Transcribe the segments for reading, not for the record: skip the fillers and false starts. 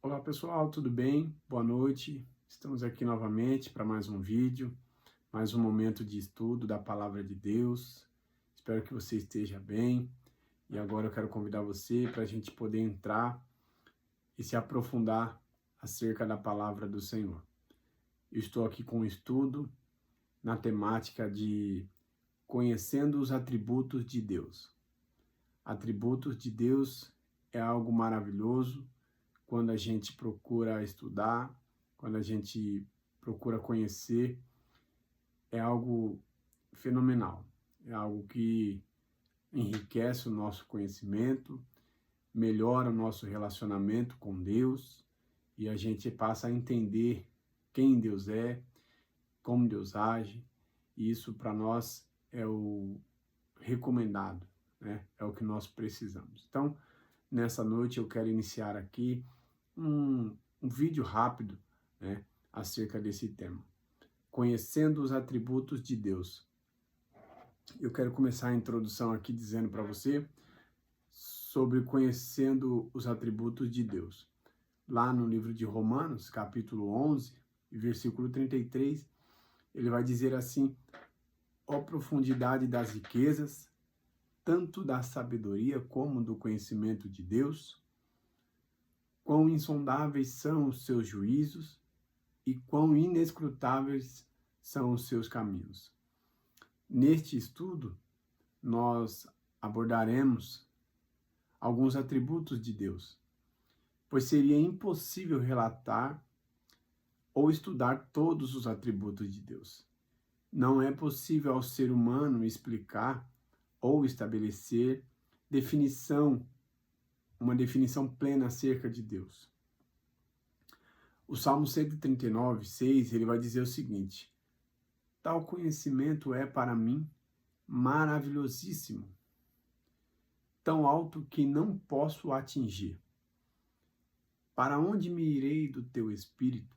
Olá pessoal, tudo bem? Boa noite. Estamos aqui novamente para mais um vídeo, mais um momento de estudo da Palavra de Deus. Espero que você esteja bem. E agora eu quero convidar você para a gente poder entrar e se aprofundar acerca da Palavra do Senhor. Eu estou aqui com um estudo na temática de conhecendo os atributos de Deus. Atributos de Deus é algo maravilhoso. Quando a gente procura estudar, quando a gente procura conhecer, é algo fenomenal. É algo que enriquece o nosso conhecimento, melhora o nosso relacionamento com Deus e a gente passa a entender quem Deus é, como Deus age, e isso para nós é o recomendado, né? É o que nós precisamos. Então, nessa noite eu quero iniciar aqui um vídeo rápido, né, acerca desse tema. Conhecendo os atributos de Deus. Eu quero começar a introdução aqui dizendo para você sobre conhecendo os atributos de Deus. Lá no livro de Romanos, capítulo 11, versículo 33, ele vai dizer assim: ó profundidade das riquezas, tanto da sabedoria como do conhecimento de Deus, quão insondáveis são os seus juízos e quão inescrutáveis são os seus caminhos. Neste estudo, nós abordaremos alguns atributos de Deus, pois seria impossível relatar ou estudar todos os atributos de Deus. Não é possível ao ser humano explicar ou estabelecer uma definição plena acerca de Deus. O Salmo 139, 6, ele vai dizer o seguinte: tal conhecimento é para mim maravilhosíssimo, tão alto que não posso atingir. Para onde me irei do teu espírito?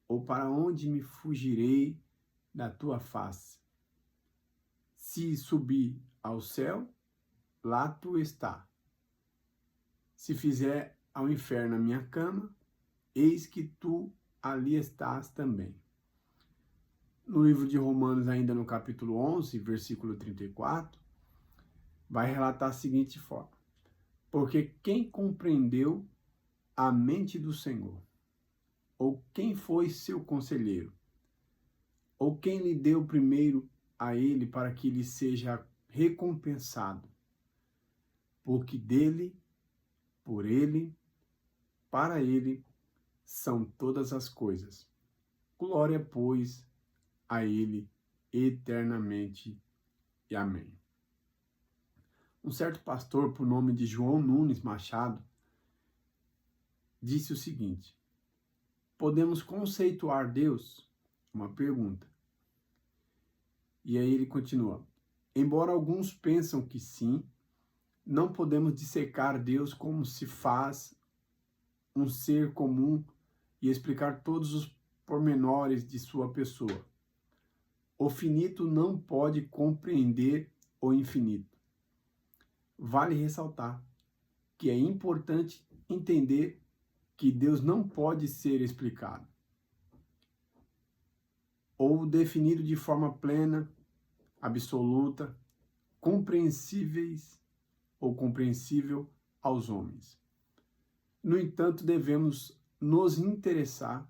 Ou para onde me fugirei da tua face? Se subir ao céu, lá tu está. Se fizer ao inferno a minha cama, eis que tu ali estás também. No livro de Romanos, ainda no capítulo 11, versículo 34, vai relatar a seguinte forma: porque quem compreendeu a mente do Senhor? Ou quem foi seu conselheiro? Ou quem lhe deu primeiro a ele para que lhe seja recompensado? Porque dele, por ele, para ele são todas as coisas. Glória, pois, a ele eternamente. E amém. Um certo pastor, por nome de João Nunes Machado, disse o seguinte: podemos conceituar Deus? Uma pergunta. E aí ele continua: embora alguns pensam que sim, não podemos dissecar Deus como se faz um ser comum e explicar todos os pormenores de sua pessoa. O finito não pode compreender o infinito. Vale ressaltar que é importante entender que Deus não pode ser explicado ou definido de forma plena, absoluta, compreensível aos homens. No entanto, devemos nos interessar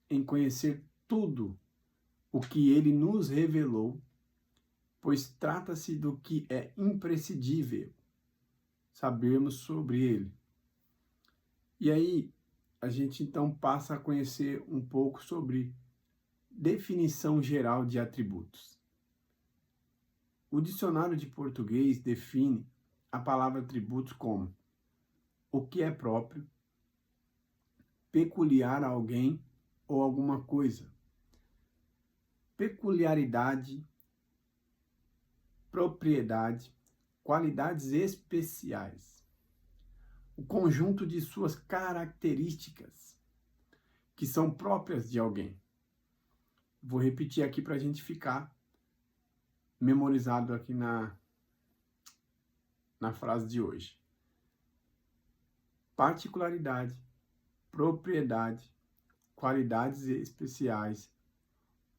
em conhecer tudo o que ele nos revelou, pois trata-se do que é imprescindível sabermos sobre ele. E aí, a gente então passa a conhecer um pouco sobre definição geral de atributos. O dicionário de português define a palavra atributos como o que é próprio, peculiar a alguém ou alguma coisa, peculiaridade, propriedade, qualidades especiais, o conjunto de suas características que são próprias de alguém. Vou repetir aqui para a gente ficar memorizado aqui na frase de hoje. Particularidade, propriedade, qualidades especiais,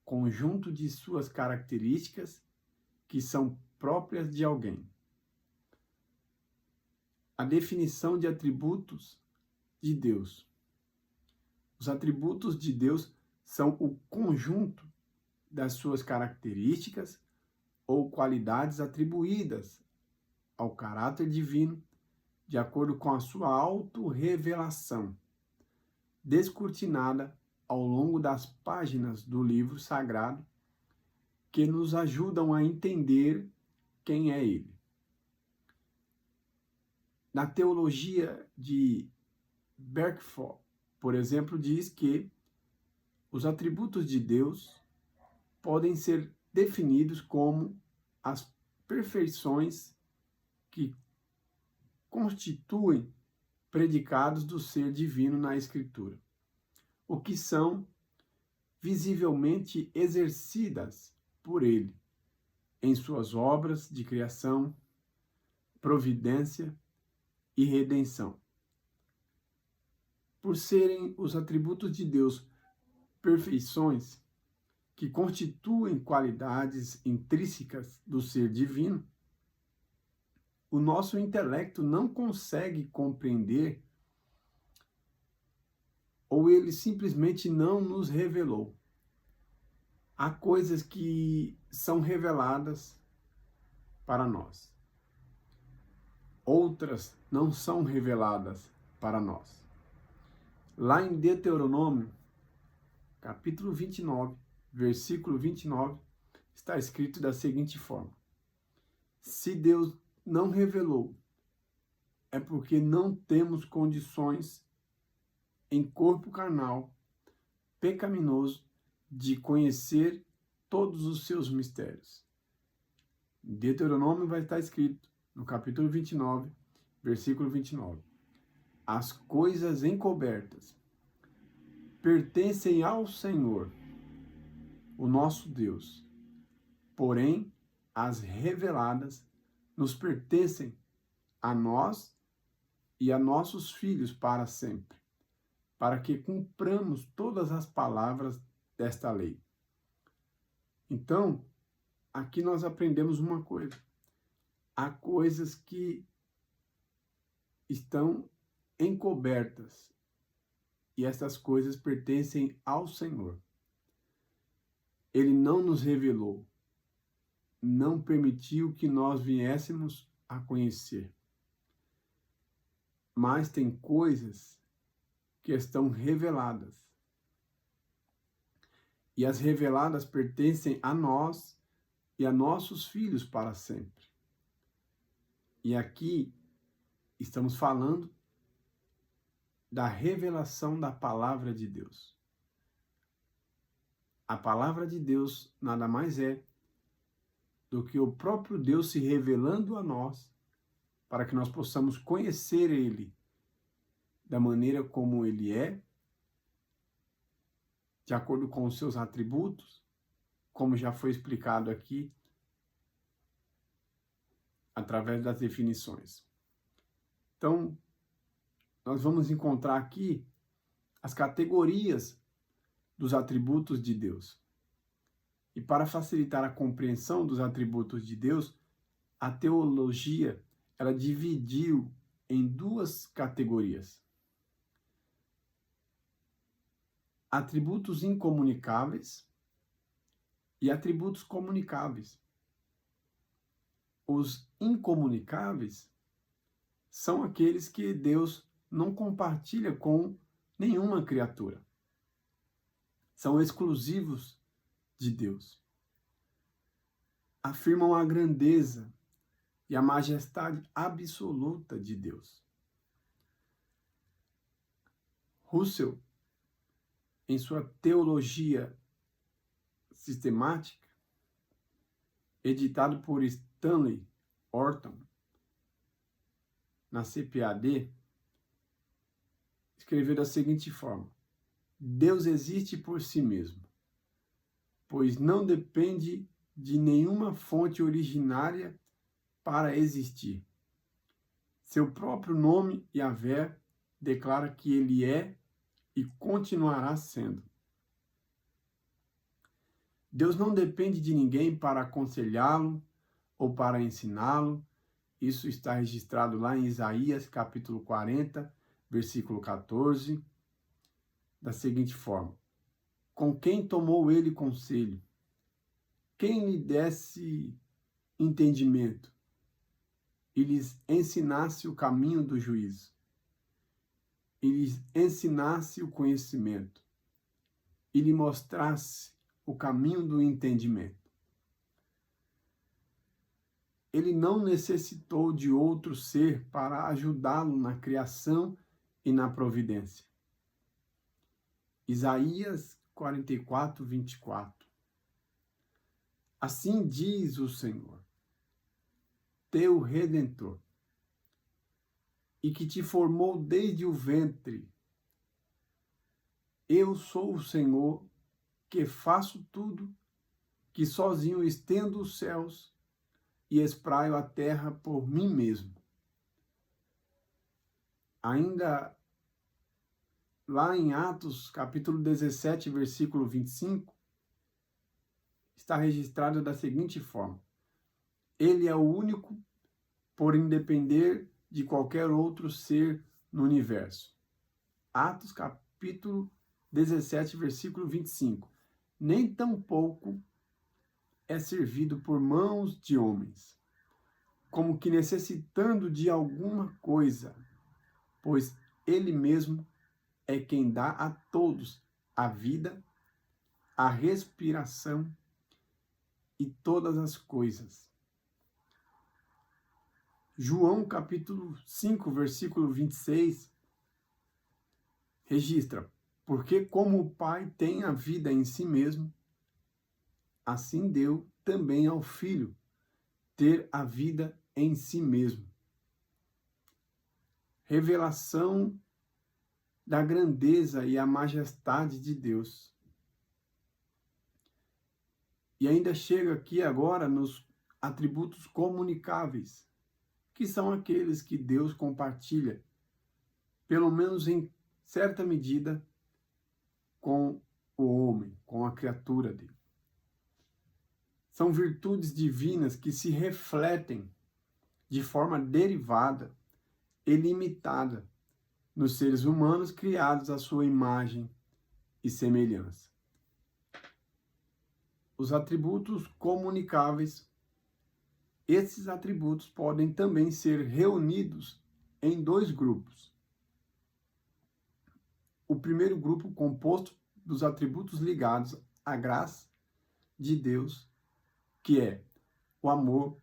conjunto de suas características que são próprias de alguém. A definição de atributos de Deus. Os atributos de Deus são o conjunto das suas características ou qualidades atribuídas ao caráter divino, de acordo com a sua autorrevelação, descortinada ao longo das páginas do livro sagrado, que nos ajudam a entender quem é Ele. Na teologia de Berkeford, por exemplo, diz que os atributos de Deus podem ser definidos como as perfeições que constituem predicados do ser divino na Escritura, o que são visivelmente exercidas por Ele em suas obras de criação, providência e redenção. Por serem os atributos de Deus perfeições que constituem qualidades intrínsecas do ser divino, o nosso intelecto não consegue compreender ou ele simplesmente não nos revelou. Há coisas que são reveladas para nós. Outras não são reveladas para nós. Lá em Deuteronômio, capítulo 29, versículo 29, está escrito da seguinte forma: se Deus não revelou, é porque não temos condições em corpo carnal, pecaminoso, de conhecer todos os seus mistérios. Em Deuteronômio vai estar escrito, no capítulo 29, versículo 29, as coisas encobertas pertencem ao Senhor, o nosso Deus, porém as reveladas nos pertencem a nós e a nossos filhos para sempre, para que cumpramos todas as palavras desta lei. Então, aqui nós aprendemos uma coisa. Há coisas que estão encobertas e essas coisas pertencem ao Senhor. Ele não nos revelou, não permitiu que nós viéssemos a conhecer. Mas tem coisas que estão reveladas. E as reveladas pertencem a nós e a nossos filhos para sempre. E aqui estamos falando da revelação da palavra de Deus. A palavra de Deus nada mais é do que o próprio Deus se revelando a nós, para que nós possamos conhecer Ele da maneira como Ele é, de acordo com os seus atributos, como já foi explicado aqui, através das definições. Então, nós vamos encontrar aqui as categorias dos atributos de Deus. E para facilitar a compreensão dos atributos de Deus, a teologia ela dividiu em duas categorias: atributos incomunicáveis e atributos comunicáveis. Os incomunicáveis são aqueles que Deus não compartilha com nenhuma criatura. São exclusivos de Deus. Afirmam a grandeza e a majestade absoluta de Deus. Russell, em sua teologia sistemática, editado por Stanley Orton, na CPAD, escreveu da seguinte forma: Deus existe por si mesmo, pois não depende de nenhuma fonte originária para existir. Seu próprio nome, Yahvé, declara que ele é e continuará sendo. Deus não depende de ninguém para aconselhá-lo ou para ensiná-lo. Isso está registrado lá em Isaías, capítulo 40, versículo 14, da seguinte forma: com quem tomou ele conselho? Quem lhe desse entendimento e lhes ensinasse o caminho do juízo, e lhes ensinasse o conhecimento, e lhe mostrasse o caminho do entendimento. Ele não necessitou de outro ser para ajudá-lo na criação e na providência. Isaías 44, 24. Assim diz o Senhor, teu Redentor, e que te formou desde o ventre. Eu sou o Senhor, que faço tudo, que sozinho estendo os céus e espraio a terra por mim mesmo. Ainda lá em Atos, capítulo 17, versículo 25, está registrado da seguinte forma: ele é o único por independer de qualquer outro ser no universo. Atos, capítulo 17, versículo 25. Nem tampouco é servido por mãos de homens, como que necessitando de alguma coisa, pois ele mesmo é quem dá a todos a vida, a respiração e todas as coisas. João capítulo 5, versículo 26, registra: porque como o Pai tem a vida em si mesmo, assim deu também ao Filho ter a vida em si mesmo. Revelação da grandeza e a majestade de Deus. E ainda chega aqui agora nos atributos comunicáveis, que são aqueles que Deus compartilha, pelo menos em certa medida, com o homem, com a criatura dele. São virtudes divinas que se refletem de forma derivada e limitada nos seres humanos criados à sua imagem e semelhança. Os atributos comunicáveis, esses atributos podem também ser reunidos em dois grupos. O primeiro grupo, composto dos atributos ligados à graça de Deus, que é o amor,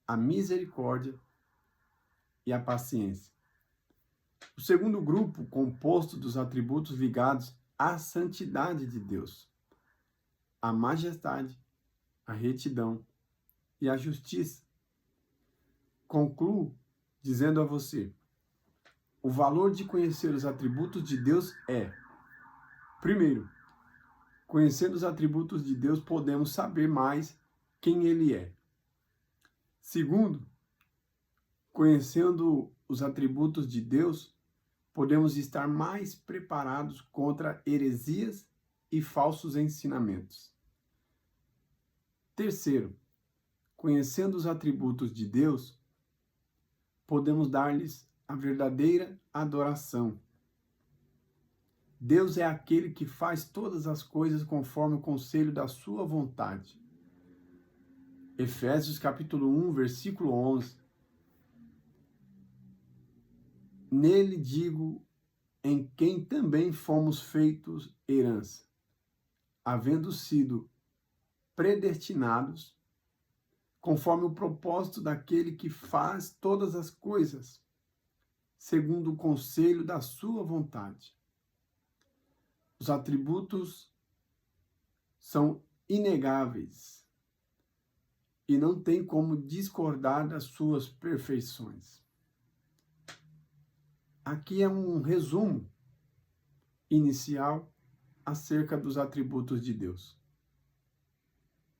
a misericórdia e a paciência. O segundo grupo, composto dos atributos ligados à santidade de Deus, a majestade, a retidão e a justiça. Concluo dizendo a você: o valor de conhecer os atributos de Deus é, primeiro, conhecendo os atributos de Deus, podemos saber mais quem Ele é. Segundo, conhecendo os atributos de Deus, podemos estar mais preparados contra heresias e falsos ensinamentos. Terceiro, conhecendo os atributos de Deus, podemos dar-lhes a verdadeira adoração. Deus é aquele que faz todas as coisas conforme o conselho da sua vontade. Efésios capítulo 1, versículo 11. Nele digo, em quem também fomos feitos herança, havendo sido predestinados, conforme o propósito daquele que faz todas as coisas, segundo o conselho da sua vontade. Os atributos são inegáveis e não tem como discordar das suas perfeições. Aqui é um resumo inicial acerca dos atributos de Deus.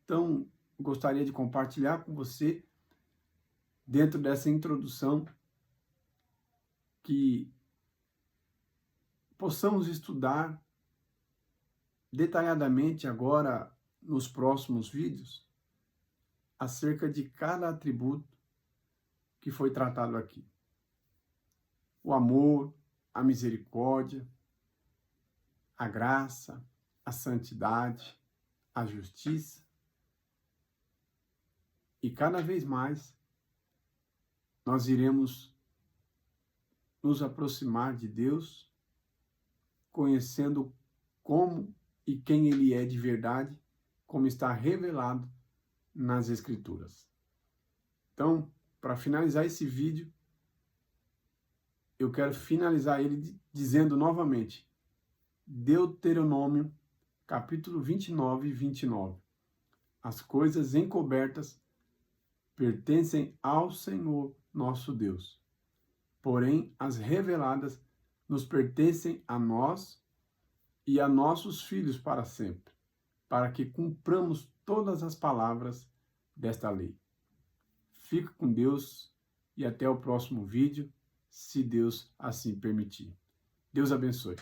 Então, gostaria de compartilhar com você, dentro dessa introdução, que possamos estudar detalhadamente agora, nos próximos vídeos, acerca de cada atributo que foi tratado aqui. O amor, a misericórdia, a graça, a santidade, a justiça. E cada vez mais nós iremos nos aproximar de Deus, conhecendo como e quem Ele é de verdade, como está revelado nas Escrituras. Então, para finalizar esse vídeo, eu quero finalizar ele dizendo novamente, Deuteronômio, capítulo 29 e 29. As coisas encobertas pertencem ao Senhor nosso Deus, porém as reveladas nos pertencem a nós e a nossos filhos para sempre, para que cumpramos todas as palavras desta lei. Fique com Deus e até o próximo vídeo, se Deus assim permitir. Deus abençoe.